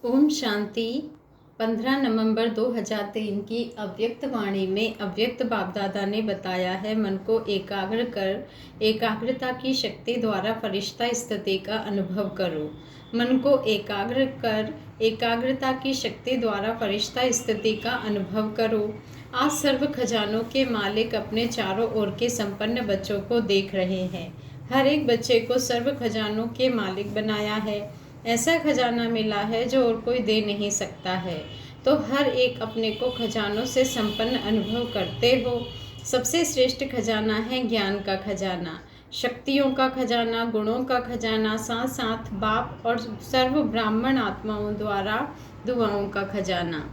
ओम शांति। 15 नवंबर 2003 की अव्यक्त वाणी में अव्यक्त बाप दादा ने बताया है, मन को एकाग्र कर एकाग्रता की शक्ति द्वारा फरिश्ता स्थिति का अनुभव करो। मन को एकाग्र कर एकाग्रता की शक्ति द्वारा फरिश्ता स्थिति का अनुभव करो। आज सर्व खजानों के मालिक अपने चारों ओर के संपन्न बच्चों को देख रहे हैं। हर एक बच्चे को सर्व खजानों के मालिक बनाया है। ऐसा खजाना मिला है जो और कोई दे नहीं सकता है। तो हर एक अपने को खजानों से संपन्न अनुभव करते हो। सबसे श्रेष्ठ खजाना है ज्ञान का खजाना, शक्तियों का खजाना, गुणों का खजाना, साथ साथ बाप और सर्व ब्राह्मण आत्माओं द्वारा दुआओं का खजाना।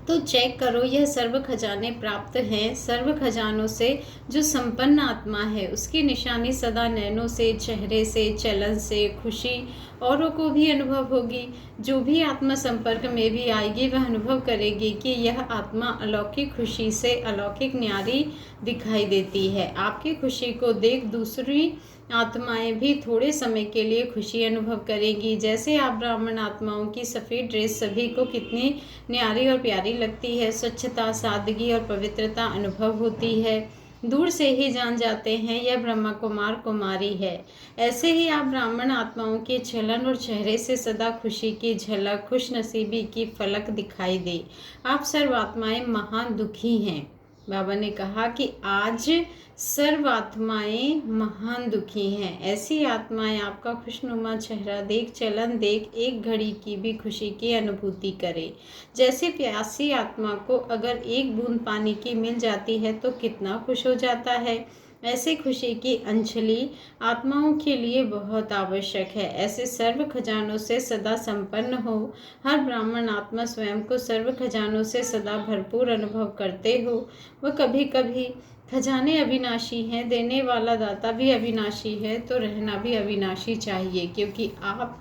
तो चेक करो, यह सर्व खजाने प्राप्त हैं। सर्व खजानों से जो संपन्न आत्मा है उसकी निशानी सदा नैनों से, चेहरे से, चलन से खुशी औरों को भी अनुभव होगी। जो भी आत्मा संपर्क में भी आएगी वह अनुभव करेगी कि यह आत्मा अलौकिक खुशी से अलौकिक न्यारी दिखाई देती है। आपकी खुशी को देख दूसरी आत्माएं भी थोड़े समय के लिए खुशी अनुभव करेंगी। जैसे आप ब्राह्मण आत्माओं की सफ़ेद ड्रेस सभी को कितनी न्यारी और प्यारी लगती है, स्वच्छता, सादगी और पवित्रता अनुभव होती है। दूर से ही जान जाते हैं यह ब्रह्मा कुमार कुमारी है। ऐसे ही आप ब्राह्मण आत्माओं के चलन और चेहरे से सदा खुशी की झलक, खुश नसीबी की फलक दिखाई दे। आप सर्व आत्माएं महान दुखी हैं। बाबा ने कहा कि आज सर्व आत्माएं महान दुखी हैं। ऐसी आत्माएं आपका खुशनुमा चेहरा देख, चलन देख एक घड़ी की भी खुशी की अनुभूति करे। जैसे प्यासी आत्मा को अगर एक बूंद पानी की मिल जाती है तो कितना खुश हो जाता है। ऐसे खुशी की अंजलि आत्माओं के लिए बहुत आवश्यक है। ऐसे सर्व खजानों से सदा संपन्न हो। हर ब्राह्मण आत्मा स्वयं को सर्व खजानों से सदा भरपूर अनुभव करते हो। वह कभी कभी खजाने अविनाशी हैं, देने वाला दाता भी अविनाशी है, तो रहना भी अविनाशी चाहिए, क्योंकि आप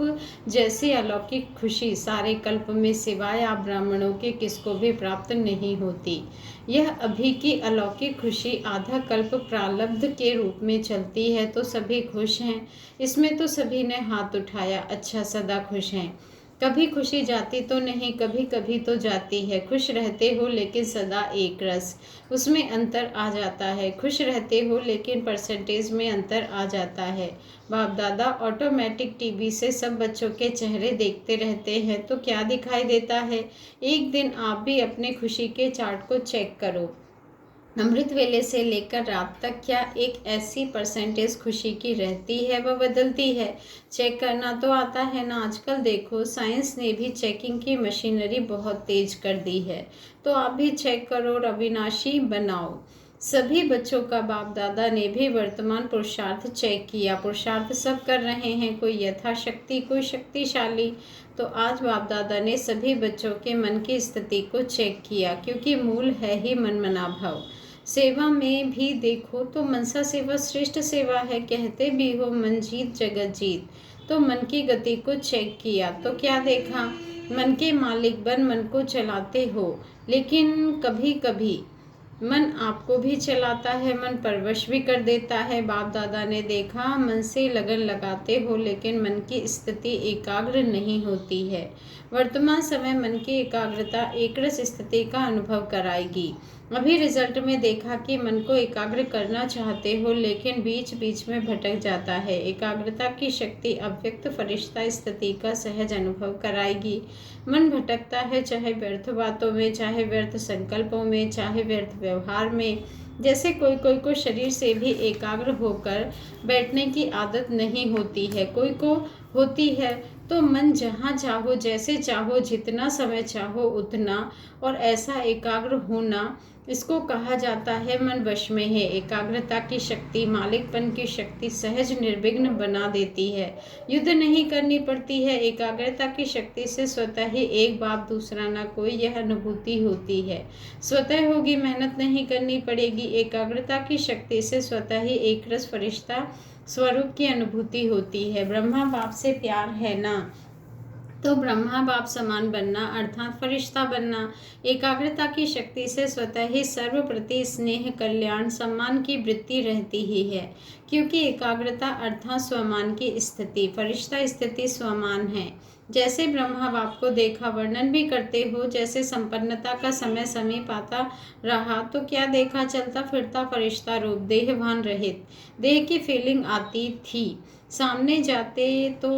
जैसी अलौकिक खुशी सारे कल्प में सिवाय आप ब्राह्मणों के किसको भी प्राप्त नहीं होती। यह अभी की अलौकिक खुशी आधा कल्प प्रारब्ध के रूप में चलती है, तो सभी खुश हैं। इसमें तो सभी ने हाथ उठाया, अच्छा सदा खुश हैं। कभी खुशी जाती तो नहीं, कभी कभी तो जाती है। खुश रहते हो लेकिन सदा एक रस, उसमें अंतर आ जाता है। खुश रहते हो लेकिन परसेंटेज में अंतर आ जाता है। बाप दादा ऑटोमेटिक टीवी से सब बच्चों के चेहरे देखते रहते हैं, तो क्या दिखाई देता है। एक दिन आप भी अपने खुशी के चार्ट को चेक करो। अमृत वेले से लेकर रात तक क्या एक ऐसी परसेंटेज खुशी की रहती है, वह बदलती है। चेक करना तो आता है ना। आजकल देखो, साइंस ने भी चेकिंग की मशीनरी बहुत तेज कर दी है। तो आप भी चेक करो, अविनाशी बनाओ। सभी बच्चों का बाप दादा ने भी वर्तमान पुरुषार्थ चेक किया। पुरुषार्थ सब कर रहे हैं, कोई यथाशक्ति, कोई शक्तिशाली। तो आज बाप दादा ने सभी बच्चों के मन की स्थिति को चेक किया, क्योंकि मूल है ही मन मना भाव। सेवा में भी देखो तो मनसा सेवा श्रेष्ठ सेवा है। कहते भी हो मन जीत जगत जीत। तो मन की गति को चेक किया तो क्या देखा, मन के मालिक बन मन को चलाते हो, लेकिन कभी कभी मन आपको भी चलाता है, मन परवश भी कर देता है। बाप दादा ने देखा, मन से लगन लगाते हो लेकिन मन की स्थिति एकाग्र नहीं होती है। वर्तमान समय मन की एकाग्रता एकरस स्थिति का अनुभव कराएगी। अभी रिजल्ट में देखा कि मन को एकाग्र करना चाहते हो लेकिन बीच बीच में भटक जाता है। एकाग्रता की शक्ति अव्यक्त फरिश्ता स्थिति का सहज अनुभव कराएगी। मन भटकता है, चाहे व्यर्थ बातों में, चाहे व्यर्थ संकल्पों में, चाहे व्यर्थ व्यवहार में। जैसे कोई कोई को शरीर से भी एकाग्र होकर बैठने की आदत नहीं होती है, कोई को होती है। तो मन जहाँ चाहो, जैसे चाहो, जितना समय चाहो उतना, और ऐसा एकाग्र होना, इसको कहा जाता है मन वश में है। एकाग्रता की शक्ति, मालिकपन की शक्ति सहज निर्विघ्न बना देती है। युद्ध नहीं करनी पड़ती है। एकाग्रता की शक्ति से स्वतः ही एक बाप दूसरा ना कोई, यह अनुभूति होती है। स्वतः होगी, मेहनत नहीं करनी पड़ेगी। एकाग्रता की शक्ति से स्वतः ही एक रस फरिश्ता स्वरूप की अनुभूति होती है। ब्रह्मा बाप से प्यार है ना, तो ब्रह्मा बाप समान बनना अर्थात फरिश्ता बनना। एकाग्रता की शक्ति से स्वतः ही सर्व प्रति स्नेह, कल्याण, सम्मान की वृत्ति रहती ही है, क्योंकि एकाग्रता अर्थात स्वमान की स्थिति, फरिश्ता स्थिति स्वमान है। जैसे ब्रह्मा बाप को देखा, वर्णन भी करते हो, जैसे संपन्नता का समय समीप आता रहा तो क्या देखा, चलता फिरता फरिश्ता रूप, देहभान रहित, देह की फीलिंग आती थी। सामने जाते तो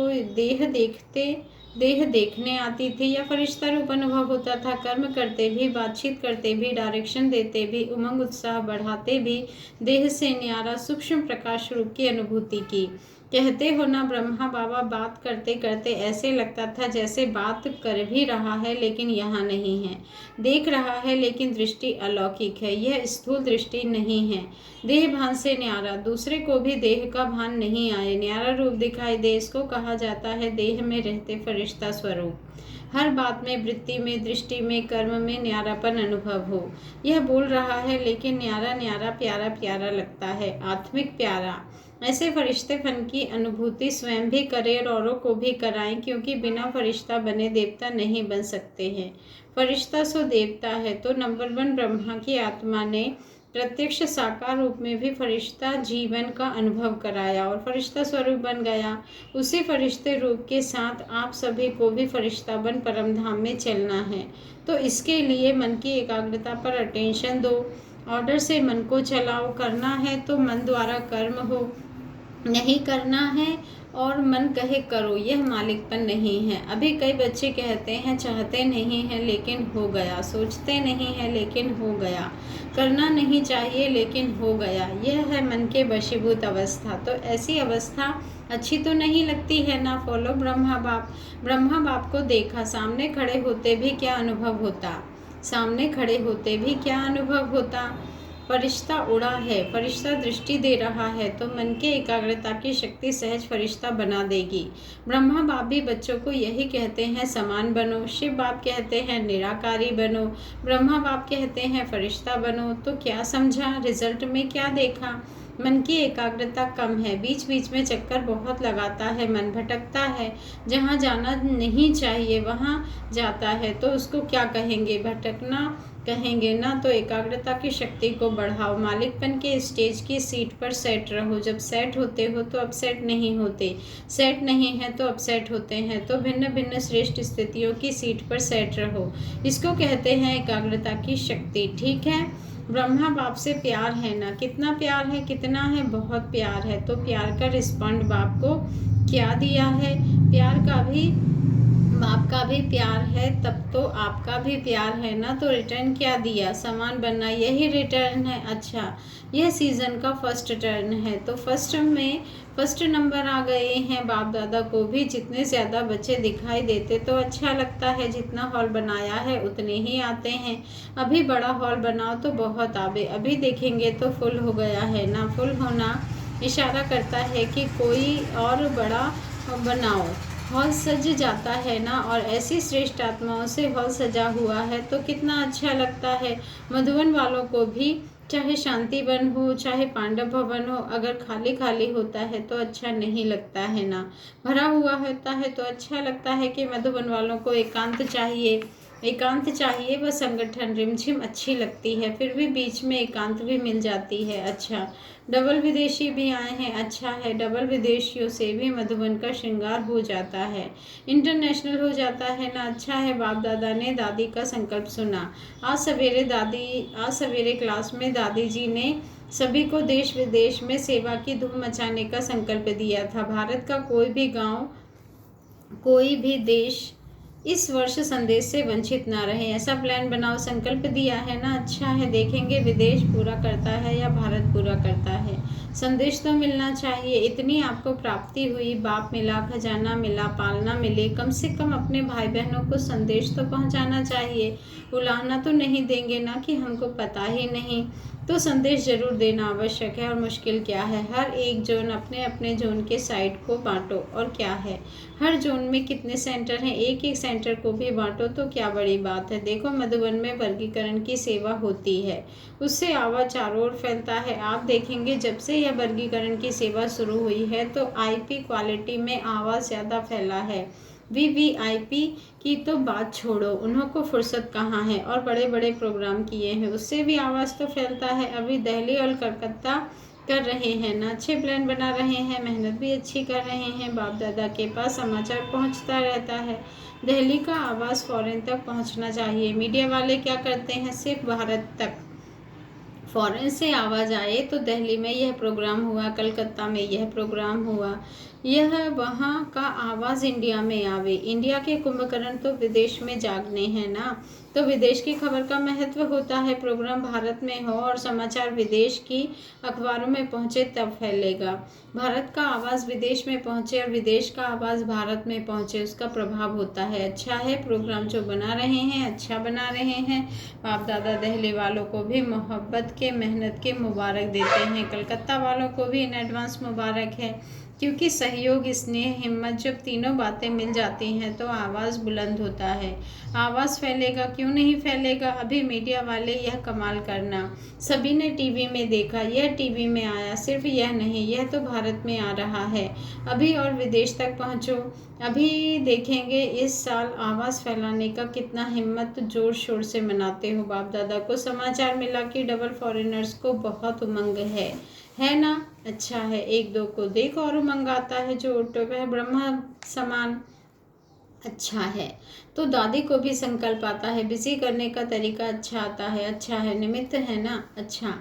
देह देखने आती थी या फरिश्ता रूप अनुभव होता था। कर्म करते भी, बातचीत करते भी, डायरेक्शन देते भी, उमंग उत्साह बढ़ाते भी देह से न्यारा सूक्ष्म प्रकाश रूप की अनुभूति की। कहते हो ना, ब्रह्मा बाबा बात करते करते ऐसे लगता था जैसे बात कर भी रहा है लेकिन यहाँ नहीं है, देख रहा है लेकिन दृष्टि अलौकिक है, यह स्थूल दृष्टि नहीं है। देह भान से न्यारा, दूसरे को भी देह का भान नहीं आए, न्यारा रूप दिखाई दे, इसको कहा जाता है देह में रहते फरिश्ता स्वरूप। हर बात में, वृत्ति में, दृष्टि में, कर्म में न्यारापन अनुभव हो। यह बोल रहा है लेकिन न्यारा न्यारा, प्यारा प्यारा लगता है, आत्मिक प्यारा। ऐसे फरिश्तेपन की अनुभूति स्वयं भी करें और औरों को भी कराएं, क्योंकि बिना फरिश्ता बने देवता नहीं बन सकते हैं। फरिश्ता सो देवता है। तो नंबर 1 ब्रह्मा की आत्मा ने प्रत्यक्ष साकार रूप में भी फरिश्ता जीवन का अनुभव कराया और फरिश्ता स्वरूप बन गया। उसी फरिश्ते रूप के साथ आप सभी को भी फरिश्ता बन परम धाम में चलना है। तो इसके लिए मन की एकाग्रता पर अटेंशन दो, ऑर्डर से मन को चलाओ। करना है तो मन द्वारा कर्म हो, नहीं करना है और मन कहे करो, यह मालिकपन नहीं है। अभी कई बच्चे कहते हैं चाहते नहीं हैं लेकिन हो गया, सोचते नहीं हैं लेकिन हो गया, करना नहीं चाहिए लेकिन हो गया, यह है मन के वशीभूत अवस्था। तो ऐसी अवस्था अच्छी तो नहीं लगती है ना। फॉलो ब्रह्मा बाप। ब्रह्मा बाप को देखा, सामने खड़े होते भी क्या अनुभव होता, सामने खड़े होते भी क्या अनुभव होता। फरिश्ता उड़ा है, फरिश्ता दृष्टि दे रहा है, तो मन के एकाग्रता की शक्ति सहज फरिश्ता बना देगी। ब्रह्मा बाप भी बच्चों को यही कहते हैं समान बनो, शिव बाप कहते हैं निराकारी बनो, ब्रह्मा बाप कहते हैं फरिश्ता बनो। तो क्या समझा, रिजल्ट में क्या देखा? मन की एकाग्रता कम है, बीच बीच में चक्कर बहुत लगाता है, मन भटकता है, जहाँ जाना नहीं चाहिए वहाँ जाता है। तो उसको क्या कहेंगे, भटकना कहेंगे ना। तो एकाग्रता की शक्ति को बढ़ाओ, मालिकपन के स्टेज की सीट पर सेट रहो। जब सेट होते हो तो अपसेट नहीं होते, सेट नहीं है तो अपसेट होते हैं। तो भिन्न भिन्न श्रेष्ठ स्थितियों की सीट पर सेट रहो, इसको कहते हैं एकाग्रता की शक्ति। ठीक है। ब्रह्मा बाप से प्यार है ना, कितना प्यार है, कितना है, बहुत प्यार है। तो प्यार का रिस्पॉन्ड बाप को क्या दिया है, प्यार का भी, बाप का भी प्यार है, तब तो आपका भी प्यार है ना। तो रिटर्न क्या दिया, समान बनना, यही रिटर्न है। अच्छा, यह सीजन का फर्स्ट टर्न है। तो फर्स्ट नंबर आ गए हैं बाप दादा को भी। जितने ज़्यादा बच्चे दिखाई देते तो अच्छा लगता है, जितना हॉल बनाया है उतने ही आते हैं। अभी बड़ा हॉल बनाओ तो बहुत आवे, अभी देखेंगे तो फुल हो गया है ना। फुल होना इशारा करता है कि कोई और बड़ा बनाओ। हॉल सज जाता है ना, और ऐसी श्रेष्ठ आत्माओं से हॉल सजा हुआ है तो कितना अच्छा लगता है। मधुबन वालों को भी, चाहे शांति वन हो चाहे पांडव भवन हो, अगर खाली खाली होता है तो अच्छा नहीं लगता है ना। भरा हुआ होता है तो अच्छा लगता है। कि मधुबन वालों को एकांत चाहिए, एकांत चाहिए। वह संगठन रिमझिम अच्छी लगती है, फिर भी बीच में एकांत भी मिल जाती है। अच्छा, डबल विदेशी भी आए हैं, अच्छा है। डबल विदेशियों से भी मधुबन का श्रृंगार हो जाता है, इंटरनेशनल हो जाता है ना। अच्छा है। बाप दादा ने दादी का संकल्प सुना। आज सवेरे क्लास में दादी जी ने सभी को देश विदेश में सेवा की धूम मचाने का संकल्प दिया था। भारत का कोई भी गांव, कोई भी देश इस वर्ष संदेश से वंचित ना रहे, ऐसा प्लान बनाओ, संकल्प दिया है ना। अच्छा है, देखेंगे विदेश पूरा करता है या भारत पूरा करता है। संदेश तो मिलना चाहिए, इतनी आपको प्राप्ति हुई, बाप मिला, खजाना मिला, पालना मिले, कम से कम अपने भाई बहनों को संदेश तो पहुंचाना चाहिए। उलाहना तो नहीं देंगे ना कि हमको पता ही नहीं। तो संदेश जरूर देना आवश्यक है। और मुश्किल क्या है, हर एक जोन अपने अपने जोन के साइट को बांटो। और क्या है, हर जोन में कितने सेंटर हैं, एक एक सेंटर को भी बांटो तो क्या बड़ी बात है। देखो मधुबन में वर्गीकरण की सेवा होती है, उससे आवाज़ चारों ओर फैलता है। आप देखेंगे जब से यह वर्गीकरण की सेवा शुरू हुई है तो आईपी क्वालिटी में आवाज़ ज़्यादा फैला है। वीवीआईपी की तो बात छोड़ो, उन्हों को फुर्सत कहाँ है, और बड़े बड़े प्रोग्राम किए हैं, उससे भी आवाज़ तो फैलता है। अभी दिल्ली और कलकत्ता कर रहे हैं ना, अच्छे प्लान बना रहे हैं, मेहनत भी अच्छी कर रहे हैं। बाप दादा के पास समाचार पहुंचता रहता है। दिल्ली का आवाज़ फॉरेन तक पहुंचना चाहिए। मीडिया वाले क्या करते हैं, सिर्फ भारत तक। फॉरेन से आवाज़ आए तो दिल्ली में यह प्रोग्राम हुआ, कलकत्ता में यह प्रोग्राम हुआ, यह वहाँ का आवाज़ इंडिया में आवे। इंडिया के कुंभकर्ण तो विदेश में जागने हैं ना, तो विदेश की खबर का महत्व होता है। प्रोग्राम भारत में हो और समाचार विदेश की अखबारों में पहुँचे तब फैलेगा। भारत का आवाज़ विदेश में पहुँचे और विदेश का आवाज़ भारत में पहुँचे, उसका प्रभाव होता है। अच्छा है प्रोग्राम जो बना रहे हैं, अच्छा बना रहे हैं। बाप दादा दिल्ली वालों को भी मोहब्बत के, मेहनत के मुबारक देते हैं। कलकत्ता वालों को भी इन एडवांस मुबारक है, क्योंकि सहयोग, स्नेह, हिम्मत, जब तीनों बातें मिल जाती हैं तो आवाज़ बुलंद होता है। आवाज़ फैलेगा, क्यों नहीं फैलेगा। अभी मीडिया वाले यह कमाल करना, सभी ने टीवी में देखा, यह टीवी में आया, सिर्फ यह नहीं, यह तो भारत में आ रहा है अभी, और विदेश तक पहुँचो। अभी देखेंगे इस साल आवाज़ फैलाने का कितना हिम्मत जोर शोर से मनाते हो। बाप दादा को समाचार मिला कि डबल फॉरेनर्स को बहुत उमंग है ना। अच्छा है, एक दो को देख और उमंग आता है, जो उठो वह ब्रह्मा समान। अच्छा है, तो दादी को भी संकल्प आता है, बिजी करने का तरीका अच्छा आता है। अच्छा है, निमित्त है ना। अच्छा,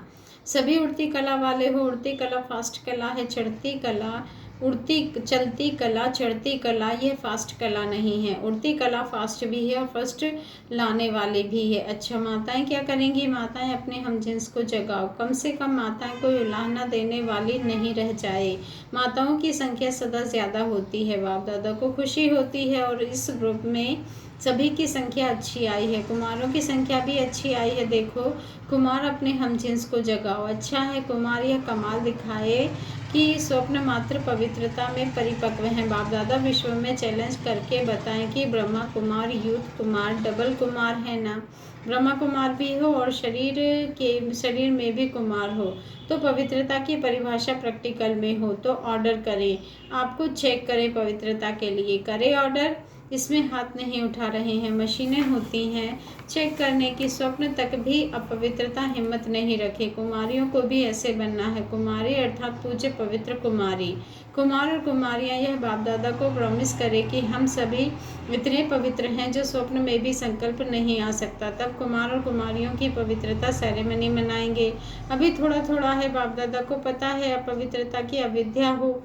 सभी उड़ती कला वाले हो। उड़ती कला फास्ट कला है, चढ़ती कला उड़ती, चलती कला, चढ़ती कला, यह फास्ट कला नहीं है। उड़ती कला फास्ट भी है और फर्स्ट लाने वाले भी है। अच्छा, माताएं क्या करेंगी, माताएं अपने हमजिन्स को जगाओ, कम से कम माताएं को उलाहना देने वाली नहीं रह जाए। माताओं की संख्या सदा ज़्यादा होती है। बाप दादा को खुशी होती है और इस ग्रुप में सभी की संख्या अच्छी आई है, कुमारों की संख्या भी अच्छी आई है। देखो, कुमार अपने हमजिन्स को जगाओ। अच्छा है, कुमार यह कमाल दिखाए कि स्वप्न मात्र पवित्रता में परिपक्व हैं। बाप दादा विश्व में चैलेंज करके बताएं कि ब्रह्मा कुमार, यूथ कुमार, डबल कुमार है ना। ब्रह्मा कुमार भी हो और शरीर में भी कुमार हो, तो पवित्रता की परिभाषा प्रैक्टिकल में हो तो ऑर्डर करें। आपको चेक करें पवित्रता के लिए, करें ऑर्डर। इसमें हाथ नहीं उठा रहे हैं, मशीनें होती हैं चेक करने की। स्वप्न तक भी अपवित्रता हिम्मत नहीं रखे। कुमारियों को भी ऐसे बनना है। कुमारी अर्थात पूज्य पवित्र कुमारी। कुमार और कुमारियाँ यह बाप दादा को प्रॉमिस करें कि हम सभी इतने पवित्र हैं जो स्वप्न में भी संकल्प नहीं आ सकता। तब कुमार और कुमारियों की पवित्रता सेरेमनी मनाएंगे। अभी थोड़ा थोड़ा है, बाप दादा को पता है अपवित्रता की अविद्या हो,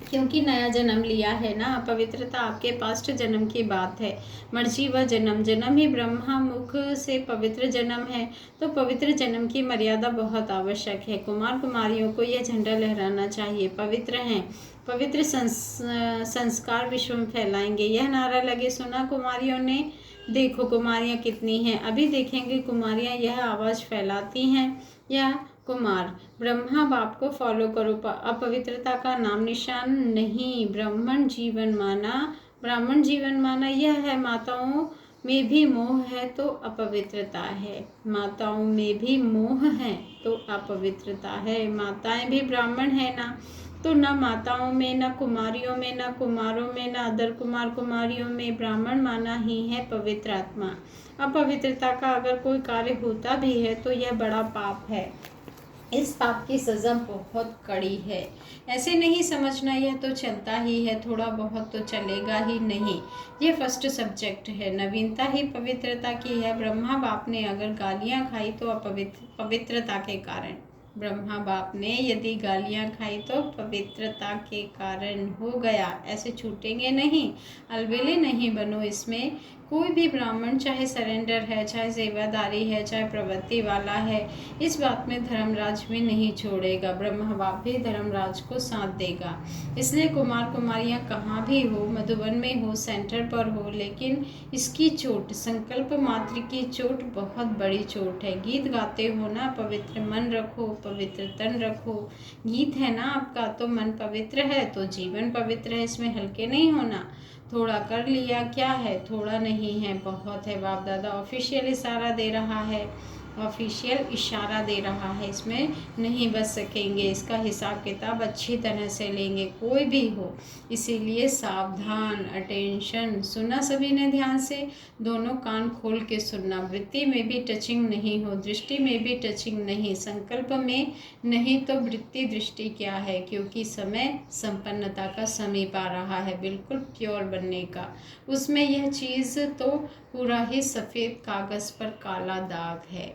क्योंकि नया जन्म लिया है ना। पवित्रता आपके पास्ट जन्म की बात है। मर्जी व जन्म ही ब्रह्मा मुख से पवित्र जन्म है, तो पवित्र जन्म की मर्यादा बहुत आवश्यक है। कुमार कुमारियों को यह झंडा लहराना चाहिए, पवित्र हैं, पवित्र संस्कार विश्व में फैलाएंगे। यह नारा लगे, सुना कुमारियों ने, देखो कुमारियाँ कितनी हैं। अभी देखेंगे कुमारियाँ यह आवाज़ फैलाती हैं या कुमार। ब्रह्मा बाप को फॉलो करो, अपवित्रता का नाम निशान नहीं। ब्राह्मण जीवन माना यह है। माताओं में भी मोह है तो अपवित्रता है। माताओं में भी मोह है तो अपवित्रता है। माताएं भी ब्राह्मण है ना, तो न माताओं में, न कुमारियों में, न कुमारों में, न अदर कुमार कुमारियों में, ब्राह्मण माना ही है पवित्र आत्मा। अपवित्रता का अगर कोई कार्य होता भी है तो यह बड़ा पाप है। इस पाप की सज़ा बहुत कड़ी है। ऐसे नहीं समझना यह तो चलता ही है, थोड़ा बहुत तो चलेगा ही नहीं। ये फर्स्ट सब्जेक्ट है, नवीनता ही पवित्रता की है। ब्रह्मा बाप ने अगर गालियाँ खाई तो पवित्रता के कारण। ब्रह्मा बाप ने यदि गालियाँ खाई तो पवित्रता के कारण हो गया, ऐसे छूटेंगे नहीं। अलबेले नहीं बनो इसमें। कोई भी ब्राह्मण चाहे सरेंडर है, चाहे सेवादारी है, चाहे प्रवृत्ति वाला है, इस बात में धर्मराज भी नहीं छोड़ेगा। ब्रह्मा बाप भी धर्मराज को साथ देगा। इसलिए कुमार कुमारियाँ कहाँ भी हो, मधुबन में हो, सेंटर पर हो, लेकिन इसकी चोट, संकल्प मात्र की चोट बहुत बड़ी चोट है। गीत गाते हो ना, पवित्र मन रखो, पवित्र तन रखो। गीत है ना आपका तो मन पवित्र है तो जीवन पवित्र है। इसमें हल्के नहीं होना। थोड़ा कर लिया क्या है, थोड़ा नहीं है, बहुत है। बाप दादा ऑफिशियल इशारा दे रहा है। ऑफिशियल इशारा दे रहा है, इसमें नहीं बच सकेंगे, इसका हिसाब किताब अच्छी तरह से लेंगे कोई भी हो, इसीलिए सावधान, अटेंशन। सुना सभी ने ध्यान से, दोनों कान खोल के सुनना। वृत्ति में भी टचिंग नहीं हो, दृष्टि में भी टचिंग नहीं, संकल्प में नहीं, तो वृत्ति दृष्टि क्या है, क्योंकि समय संपन्नता का समीप आ रहा है, बिल्कुल प्योर बनने का। उसमें यह चीज़ तो पूरा ही सफ़ेद कागज़ पर काला दाग है।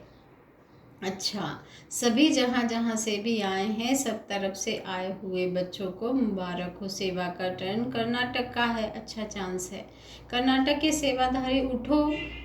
अच्छा, सभी जहाँ जहाँ से भी आए हैं, सब तरफ से आए हुए बच्चों को मुबारक हो। सेवा का टर्न कर्नाटक का है, अच्छा चांस है। कर्नाटक के सेवाधारी उठो,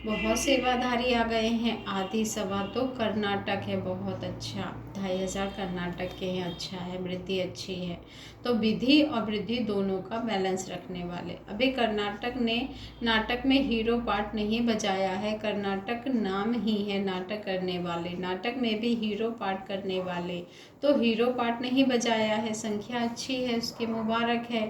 बहुत सेवाधारी आ गए हैं, आधी सभा तो कर्नाटक है, बहुत अच्छा। 2500 कर्नाटक के हैं, अच्छा है, वृद्धि अच्छी है। तो विधि और वृद्धि दोनों का बैलेंस रखने वाले। अभी कर्नाटक ने नाटक में हीरो पार्ट नहीं बजाया है, कर्नाटक नाम ही है नाटक करने वाले, नाटक में भी हीरो पार्ट करने वाले, तो हीरो पार्ट नहीं बजाया है, संख्या अच्छी है उसकी, मुबारक है।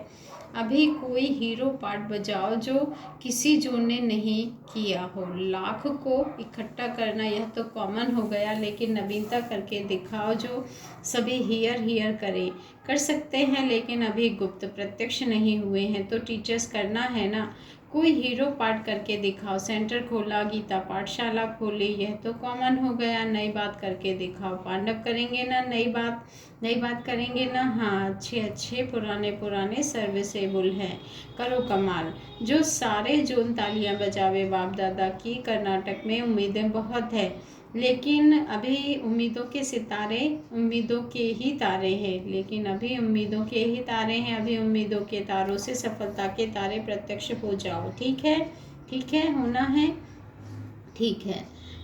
अभी कोई हीरो पार्ट बजाओ जो किसी जो ने नहीं किया हो। लाख को इकट्ठा करना यह तो कॉमन हो गया, लेकिन नवीनता करके दिखाओ जो सभी हियर हियर करें। कर सकते हैं लेकिन अभी गुप्त प्रत्यक्ष नहीं हुए हैं, तो टीचर्स करना है ना, कोई हीरो पार्ट करके दिखाओ। सेंटर खोला, गीता पाठशाला खोली, यह तो कॉमन हो गया। नई बात करके दिखाओ। पांडव करेंगे ना नई बात करेंगे ना, हाँ अच्छे अच्छे पुराने पुराने सर्विसेबल हैं, करो कमाल। जो सारे जोन तालियां बजावे बाप दादा की। कर्नाटक में उम्मीदें बहुत है, लेकिन अभी उम्मीदों के सितारे, उम्मीदों के ही तारे हैं, लेकिन अभी उम्मीदों के ही तारे हैं। अभी उम्मीदों के तारों से सफलता के तारे प्रत्यक्ष हो जाओ। ठीक है, होना है, ठीक है।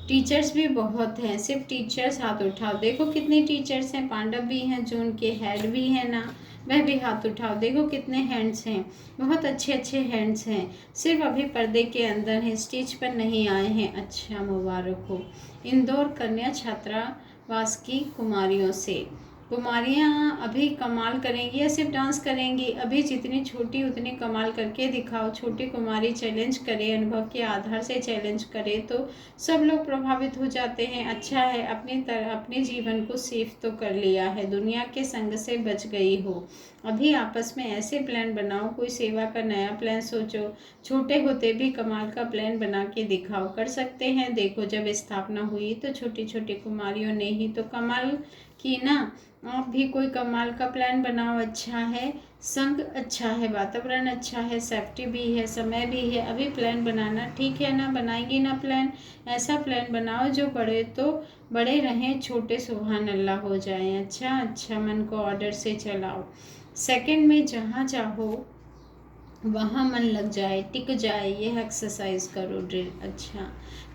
टीचर्स भी बहुत हैं, सिर्फ टीचर्स हाथ उठाओ। देखो कितने टीचर्स हैं, पांडव भी हैं, जो उनके हेड भी हैं ना, वह भी हाथ उठाओ। देखो कितने हैंड्स हैं, बहुत अच्छे अच्छे हैंड्स हैं। सिर्फ अभी पर्दे के अंदर हैं, स्टेज पर नहीं आए हैं। अच्छा, मुबारक हो। इंदौर कन्या छात्रावास की कुमारियों से। कुमारियाँ अभी कमाल करेंगी या सिर्फ डांस करेंगी? अभी जितनी छोटी उतनी कमाल करके दिखाओ। छोटी कुमारी चैलेंज करे, अनुभव के आधार से चैलेंज करे तो सब लोग प्रभावित हो जाते हैं। अच्छा है, अपने जीवन को सेफ तो कर लिया है, दुनिया के संग से बच गई हो। अभी आपस में ऐसे प्लान बनाओ, कोई सेवा का नया प्लान सोचो। छोटे होते भी कमाल का प्लान बना के दिखाओ। कर सकते हैं। देखो जब स्थापना हुई तो छोटी छोटी कुमारियों ने ही तो कमाल की ना। आप भी कोई कमाल का प्लान बनाओ। अच्छा है, संग अच्छा है, वातावरण अच्छा है, सेफ्टी भी है, समय भी है। अभी प्लान बनाना ठीक है ना, बनाएंगी ना प्लान? ऐसा प्लान बनाओ जो बड़े तो बड़े रहें, छोटे सुभान अल्लाह हो जाएं। अच्छा, मन को ऑर्डर से चलाओ। सेकंड में जहाँ चाहो वहाँ मन लग जाए, टिक जाए, यह एक्सरसाइज करो, ड्रिल। अच्छा,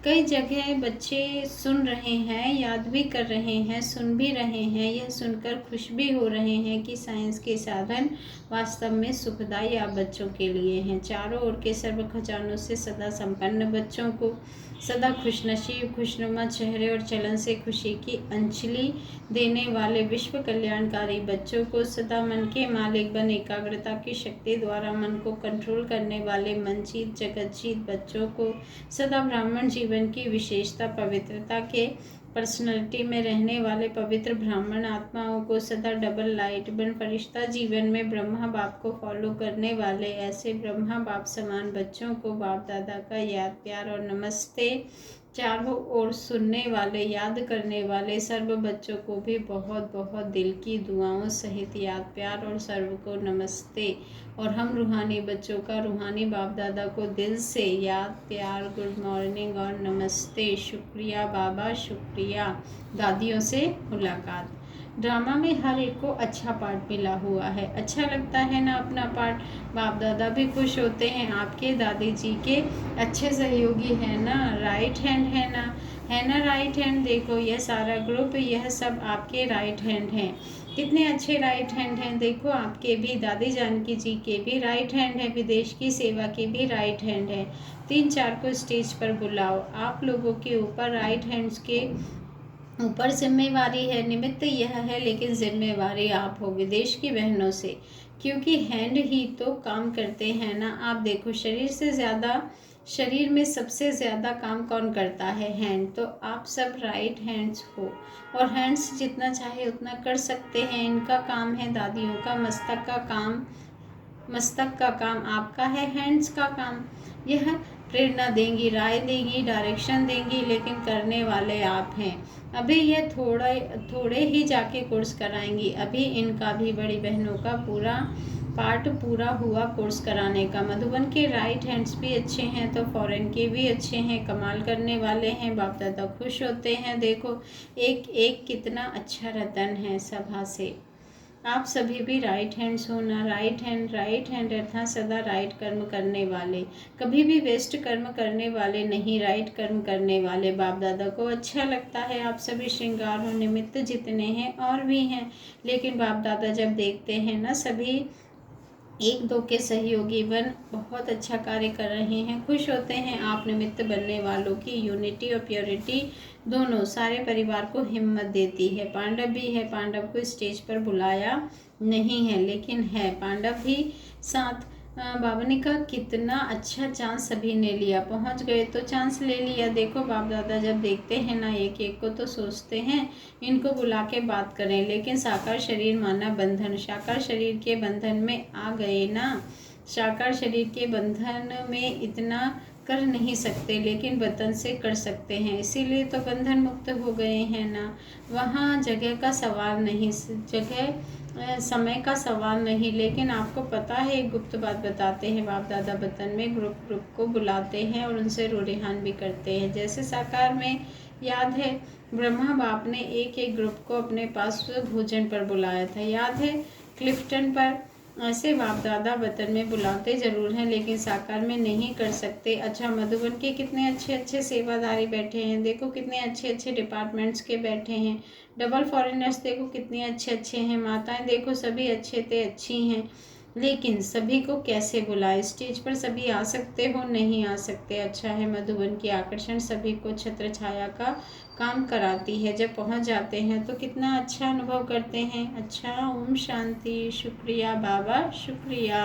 कई जगह बच्चे सुन रहे हैं, याद भी कर रहे हैं, सुन भी रहे हैं, यह सुनकर खुश भी हो रहे हैं कि साइंस के साधन वास्तव में सुखदायी आप बच्चों के लिए हैं। चारों ओर के सर्व खजानों से सदा संपन्न बच्चों को, सदा खुशनसीब, खुशनुमा चेहरे और चलन से खुशी की अंजलि देने वाले विश्व कल्याणकारी बच्चों को, सदा मन के मालिक बन एकाग्रता की शक्ति द्वारा मन को कंट्रोल करने वाले मनजीत जगतजीत बच्चों को, सदा ब्राह्मण जीवन की विशेषता पवित्रता के पर्सनैलिटी में रहने वाले पवित्र ब्राह्मण आत्माओं को, सदा डबल लाइट बन फरिश्ता जीवन में ब्रह्मा बाप को फॉलो करने वाले ऐसे ब्रह्मा बाप समान बच्चों को बाप दादा का याद प्यार और नमस्ते। चारों ओर सुनने वाले, याद करने वाले सर्व बच्चों को भी बहुत बहुत दिल की दुआओं सहित याद प्यार और सर्व को नमस्ते। और हम रूहानी बच्चों का रूहानी बाप दादा को दिल से याद प्यार, गुड मॉर्निंग और नमस्ते। शुक्रिया बाबा, शुक्रिया। दादियों से मुलाकात। ड्रामा में हर एक को अच्छा पार्ट मिला हुआ है, अच्छा लगता है ना अपना पार्ट? बाप दादा भी खुश होते हैं, आपके दादी जी के अच्छे सहयोगी है ना, राइट हैंड है ना राइट हैंड। देखो यह सारा ग्रुप, यह सब आपके राइट हैंड हैं। कितने अच्छे राइट हैंड हैं। देखो आपके भी, दादी जानकी जी के भी राइट हैंड है, विदेश की सेवा के भी राइट हैंड है। 3-4 को स्टेज पर बुलाओ। आप लोगों के ऊपर राइट हैंड्स के ऊपर जिम्मेवारी है, निमित्त यह है लेकिन जिम्मेवारी आप हो। विदेश की बहनों से क्योंकि हैंड ही तो काम करते हैं ना। आप देखो, शरीर में सबसे ज़्यादा काम कौन करता है? हैंड। तो आप सब राइट हैंड्स हो और हैंड्स जितना चाहे उतना कर सकते हैं। इनका काम है दादियों का, मस्तक का काम आपका है, हैंड्स का काम। यह प्रेरणा देंगी, राय देंगी, डायरेक्शन देंगी, लेकिन करने वाले आप हैं। अभी ये थोड़े ही जाके कोर्स कराएंगी। अभी इनका भी बड़ी बहनों का पार्ट पूरा हुआ कोर्स कराने का। मधुबन के राइट हैंड्स भी अच्छे हैं तो फॉरेन के भी अच्छे हैं, कमाल करने वाले हैं। बाप दादा खुश होते हैं। देखो एक एक कितना अच्छा रतन है सभा से। आप सभी भी राइट हैंड्स हो ना। राइट हैंड अर्थात सदा राइट कर्म करने वाले, कभी भी वेस्ट कर्म करने वाले नहीं, राइट कर्म करने वाले। बाप दादा को अच्छा लगता है आप सभी श्रृंगार और निमित्त जितने हैं और भी हैं, लेकिन बाप दादा जब देखते हैं ना सभी एक दो के सहयोगी बन बहुत अच्छा कार्य कर रहे हैं, खुश होते हैं। आप निमित्त बनने वालों की यूनिटी और प्योरिटी दोनों सारे परिवार को हिम्मत देती है। पांडव भी है, पांडव को स्टेज पर बुलाया नहीं है लेकिन है पांडव भी साथ। बाबा ने कहा कितना अच्छा चांस सभी ने लिया, पहुंच गए तो चांस ले लिया। देखो बाप दादा जब देखते हैं ना एक एक को तो सोचते हैं इनको बुला के बात करें, लेकिन साकार शरीर माना बंधन, साकार शरीर के बंधन में आ गए ना। साकार शरीर के बंधन में इतना कर नहीं सकते, लेकिन वतन से कर सकते हैं, इसीलिए तो बंधन मुक्त हो गए हैं ना। वहाँ जगह का सवाल नहीं, समय का सवाल नहीं। लेकिन आपको पता है एक गुप्त बात बताते हैं बाप दादा, वतन में ग्रुप को बुलाते हैं और उनसे रूढ़िहान भी करते हैं। जैसे साकार में याद है ब्रह्मा बाप ने एक एक ग्रुप को अपने पास भोजन पर बुलाया था, याद है क्लिफ्टन पर। ऐसे बाप दादा वतन में बुलाते जरूर हैं लेकिन साकार में नहीं कर सकते। अच्छा मधुबन के कितने अच्छे अच्छे सेवादारी बैठे हैं, देखो कितने अच्छे अच्छे डिपार्टमेंट्स के बैठे हैं। डबल फॉरेनर्स देखो कितने अच्छे अच्छे हैं, माताएं देखो सभी अच्छे थे अच्छी हैं, लेकिन सभी को कैसे बुलाए? स्टेज पर सभी आ सकते हो? नहीं आ सकते। अच्छा है मधुबन की आकर्षण सभी को छत्र छाया का काम कराती है, जब पहुंच जाते हैं तो कितना अच्छा अनुभव करते हैं। अच्छा ओम शांति, शुक्रिया बाबा, शुक्रिया।